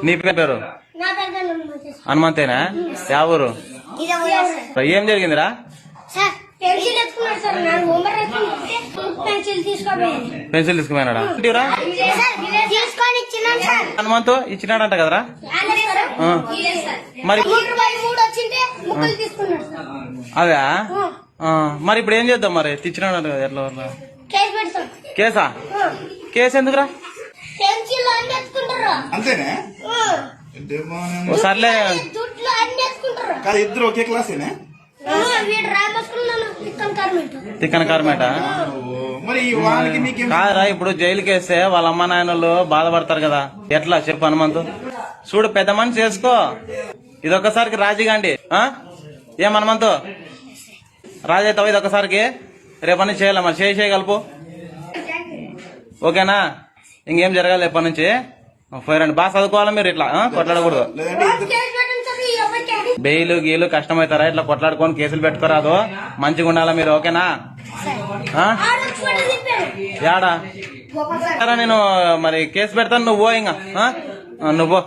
నీ పేరు హనుమంతేనా? యా ఊరు? ఏం జరిగిందిరా? పెన్సిల్ తీసుకుపోయినాడా? హనుమంతు ఇచ్చినాడంట కదరా? మరి అదే మరి ఇప్పుడు ఏం చేద్దాం? మరి తెచ్చినాడంట కదా, ఎట్లా? కేసా? కేసు ఎందుకురా? అంతేనే సర్లే. ఇద్దరు ఒకే క్లాసేనే? తిక్కన కార్మేట కాదురా. ఇప్పుడు జైలుకి వేస్తే వాళ్ళ అమ్మ నాయనలు బాధపడతారు కదా, ఎట్లా చెప్పు హనుమంతు? చూడు, పెద్ద మనిషి చేసుకో, ఇదొక్కసారికి రాజీగాండి. ఏం హనుమంతు, రాజీ అవుతావు ఇదొక్కసారికి? రేపటి చేయాలి, మరి చేయగలుపు. ఓకేనా? ఇంకేం జరగాలి ఎప్పటి నుంచి? పోయిరండి, బాగా చదువుకోవాలి మీరు, ఇట్లా కొట్లాడకూడదు. బెయిలు గీలు కష్టమవుతారా? ఇట్లా కొట్లాడుకొని కేసులు పెట్టుకోరాదు, మంచిగా ఉండాలా మీరు. ఓకేనా? యాడా నేను మరి కేసు పెడతాను, నువ్వు ఇంకా నువ్వు